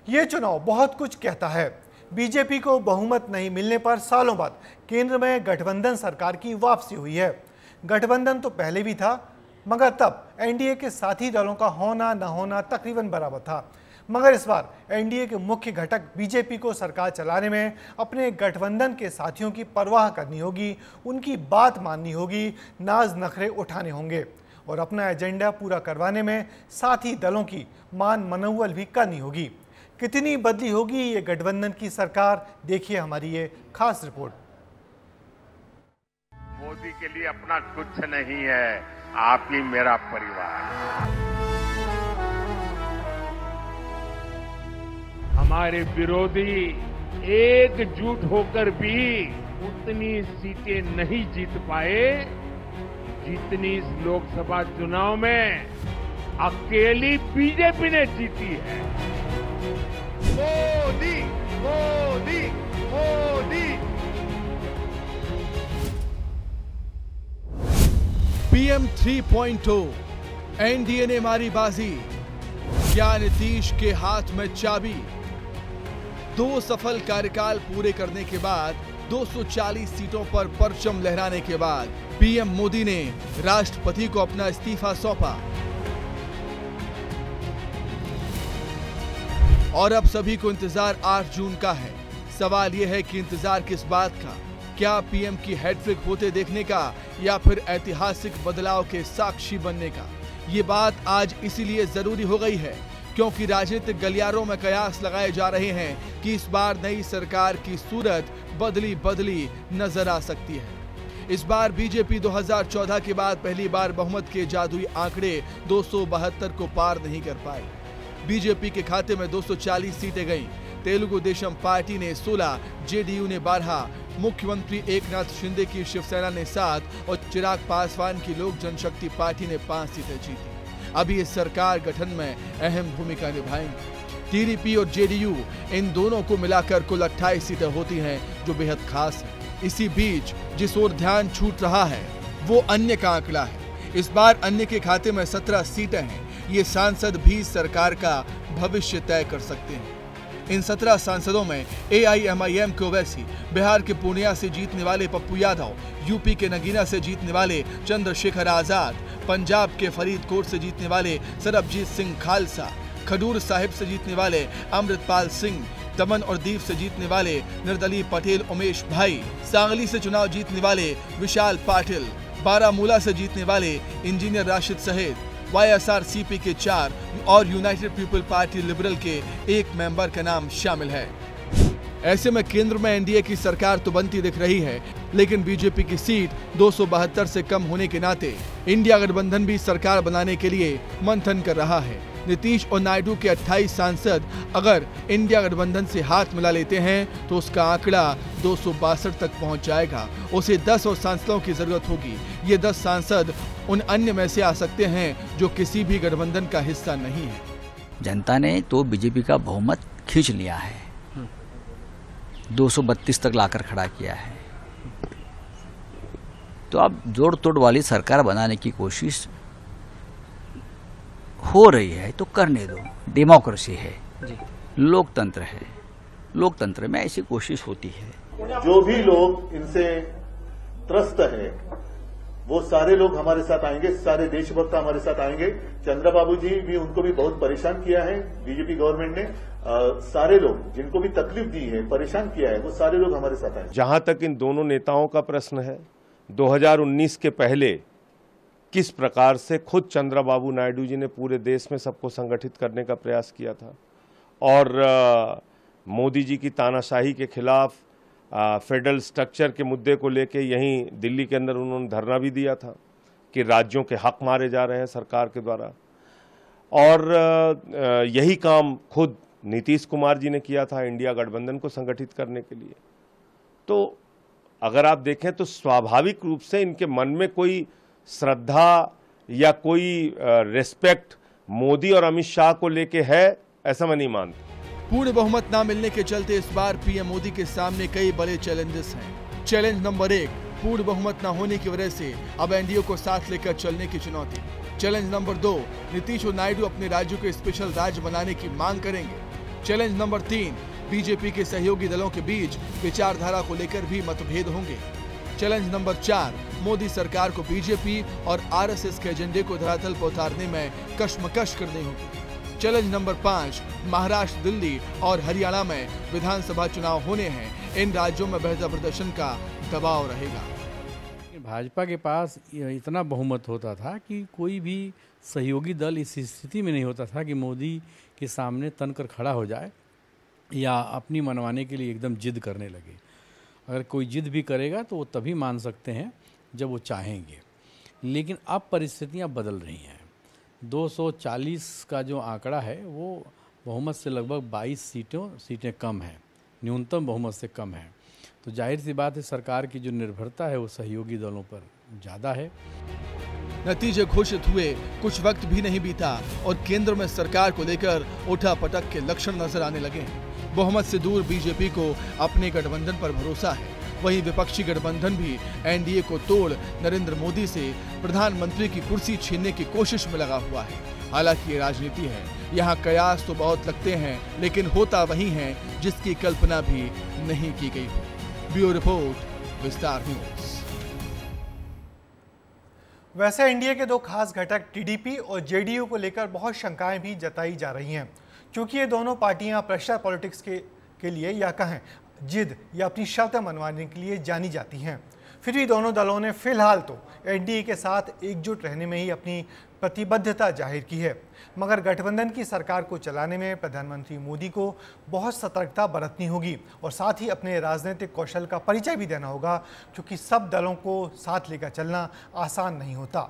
ये चुनाव बहुत कुछ कहता है। बीजेपी को बहुमत नहीं मिलने पर सालों बाद केंद्र में गठबंधन सरकार की वापसी हुई है। गठबंधन तो पहले भी था, मगर तब एनडीए के साथी दलों का होना न होना तकरीबन बराबर था। मगर इस बार एनडीए के मुख्य घटक बीजेपी को सरकार चलाने में अपने गठबंधन के साथियों की परवाह करनी होगी, उनकी बात माननी होगी, नाज नखरे उठाने होंगे और अपना एजेंडा पूरा करवाने में साथी दलों की मान मनौवल भी करनी होगी। कितनी बदली होगी ये गठबंधन की सरकार, देखिए हमारी ये खास रिपोर्ट। मोदी के लिए अपना कुछ नहीं है, आप ही मेरा परिवार। हमारे विरोधी एकजुट होकर भी उतनी सीटें नहीं जीत पाए जितनी इस लोकसभा चुनाव में अकेली बीजेपी ने जीती है। मोदी मोदी मोदी। पीएम 3.0 एनडीए ने मारी बाजी, क्या नीतीश के हाथ में चाबी। 2 सफल कार्यकाल पूरे करने के बाद 240 सीटों पर परचम लहराने के बाद पीएम मोदी ने राष्ट्रपति को अपना इस्तीफा सौंपा और अब सभी को इंतजार 8 जून का है। सवाल यह है कि इंतजार किस बात का, क्या पीएम की हैट्रिक होते देखने का या फिर ऐतिहासिक बदलाव के साक्षी बनने का। ये बात आज इसीलिए जरूरी हो गई है क्योंकि राजनीतिक गलियारों में कयास लगाए जा रहे हैं कि इस बार नई सरकार की सूरत बदली नजर आ सकती है। इस बार बीजेपी 2014 के बाद पहली बार बहुमत के जादुई आंकड़े 272 को पार नहीं कर पाई। बीजेपी के खाते में 240 सीटें गईं। तेलुगु देशम पार्टी ने 16, जेडीयू ने 12, मुख्यमंत्री एकनाथ शिंदे की शिवसेना ने 7 और चिराग पासवान की लोक जनशक्ति पार्टी ने 5 सीटें जीती। अभी इस सरकार गठन में अहम भूमिका निभाएंगी। टीडीपी और जेडीयू इन दोनों को मिलाकर कुल 28 सीटें होती हैं, जो बेहद खास है। इसी बीच जिस ओर ध्यान छूट रहा है वो अन्य का आंकड़ा है। इस बार अन्य के खाते में 17 सीटें हैं। ये सांसद भी सरकार का भविष्य तय कर सकते हैं। इन 17 सांसदों में एआईएमआईएम के ओवैसी, बिहार के पूर्णिया से जीतने वाले पप्पू यादव, यूपी के नगीना से जीतने वाले चंद्रशेखर आजाद, पंजाब के फरीदकोट से जीतने वाले सरबजीत सिंह खालसा, खडूर साहिब से जीतने वाले अमृतपाल सिंह, दमन और दीव से जीतने वाले निर्दलीय पटेल उमेश भाई, सांगली से चुनाव जीतने वाले विशाल पाटिल, बारामूला से जीतने वाले इंजीनियर राशिद सहित वाईएसआरसीपी के 4 और यूनाइटेड पीपल पार्टी लिबरल के 1 मेंबर का नाम शामिल है। ऐसे में केंद्र में एनडीए की सरकार तो बनती दिख रही है, लेकिन बीजेपी की सीट 272 से कम होने के नाते इंडिया गठबंधन भी सरकार बनाने के लिए मंथन कर रहा है। नीतीश और नायडू के 28 सांसद अगर इंडिया गठबंधन से हाथ मिला लेते हैं तो उसका आंकड़ा 262 तक पहुंच जाएगा। उसे 10 और सांसदों की जरूरत होगी। ये 10 सांसद उन अन्य में से आ सकते हैं जो किसी भी गठबंधन का हिस्सा नहीं है। जनता ने तो बीजेपी का बहुमत खींच लिया है, 232 तक लाकर खड़ा किया है। तो अब जोड़ तोड़ वाली सरकार बनाने की कोशिश हो रही है तो करने दो। डेमोक्रेसी है, लोकतंत्र है, लोकतंत्र में ऐसी कोशिश होती है। जो भी लोग इनसे त्रस्त है वो सारे लोग हमारे साथ आएंगे, सारे देशभक्त हमारे साथ आएंगे। चंद्रबाबू जी भी, उनको भी बहुत परेशान किया है बीजेपी गवर्नमेंट ने। सारे लोग जिनको भी तकलीफ दी है, परेशान किया है, वो सारे लोग हमारे साथ आएंगे। जहां तक इन दोनों नेताओं का प्रश्न है, 2019 के पहले किस प्रकार से खुद चंद्रबाबू नायडू जी ने पूरे देश में सबको संगठित करने का प्रयास किया था और मोदी जी की तानाशाही के खिलाफ फेडरल स्ट्रक्चर के मुद्दे को लेके यहीं दिल्ली के अंदर उन्होंने धरना भी दिया था कि राज्यों के हक मारे जा रहे हैं सरकार के द्वारा। और यही काम खुद नीतीश कुमार जी ने किया था इंडिया गठबंधन को संगठित करने के लिए। तो अगर आप देखें तो स्वाभाविक रूप से इनके मन में कोई श्रद्धा या कोई रिस्पेक्ट मोदी और अमित शाह को लेके है, ऐसा मैं नहीं मानता। पूर्ण बहुमत न मिलने के चलते इस बार पीएम मोदी के सामने कई बड़े चैलेंजेस हैं। चैलेंज नंबर 1, पूर्ण बहुमत न होने की वजह से अब एनडीए को साथ लेकर चलने की चुनौती। चैलेंज नंबर 2, नीतीश और नायडू अपने राज्यों को स्पेशल राज्य बनाने की मांग करेंगे। चैलेंज नंबर 3, बीजेपी के सहयोगी दलों के बीच विचारधारा को लेकर भी मतभेद होंगे। चैलेंज नंबर 4, मोदी सरकार को बीजेपी और आरएसएस के एजेंडे को धरातल पर उतारने में कशमकश करनी होगी। चैलेंज नंबर 5, महाराष्ट्र, दिल्ली और हरियाणा में विधानसभा चुनाव होने हैं। इन राज्यों में बेहतर प्रदर्शन का दबाव रहेगा। भाजपा के पास इतना बहुमत होता था कि कोई भी सहयोगी दल इस स्थिति में नहीं होता था कि मोदी के सामने तनकर खड़ा हो जाए या अपनी मनवाने के लिए एकदम जिद करने लगे। अगर कोई जिद भी करेगा तो वो तभी मान सकते हैं जब वो चाहेंगे। लेकिन अब परिस्थितियां बदल रही हैं। 240 का जो आंकड़ा है वो बहुमत से लगभग 22 सीटें कम है, न्यूनतम बहुमत से कम है। तो जाहिर सी बात है सरकार की जो निर्भरता है वो सहयोगी दलों पर ज़्यादा है। नतीजे घोषित हुए कुछ वक्त भी नहीं बीता और केंद्र में सरकार को लेकर उठापटक के लक्षण नजर आने लगे हैं। बहुमत से दूर बीजेपी को अपने गठबंधन पर भरोसा है। वहीं विपक्षी गठबंधन भी एनडीए को तोड़ नरेंद्र मोदी से प्रधानमंत्री की कुर्सी छीनने की कोशिश में लगा हुआ है। हालांकि ये राजनीति है, यहाँ कयास तो बहुत लगते हैं लेकिन होता वही है जिसकी कल्पना भी नहीं की गई हो। ब्यूरो रिपोर्ट, विस्तार न्यूज। वैसे एनडीए के दो खास घटक टीडीपी और जेडीयू को लेकर बहुत शंकाएं भी जताई जा रही हैं, क्योंकि ये दोनों पार्टियां प्रेशर पॉलिटिक्स के लिए या कहें जिद या अपनी शर्तें मनवाने के लिए जानी जाती हैं। फिर भी दोनों दलों ने फिलहाल तो एनडीए के साथ एकजुट रहने में ही अपनी प्रतिबद्धता जाहिर की है, मगर गठबंधन की सरकार को चलाने में प्रधानमंत्री मोदी को बहुत सतर्कता बरतनी होगी और साथ ही अपने राजनीतिक कौशल का परिचय भी देना होगा, क्योंकि सब दलों को साथ लेकर चलना आसान नहीं होता।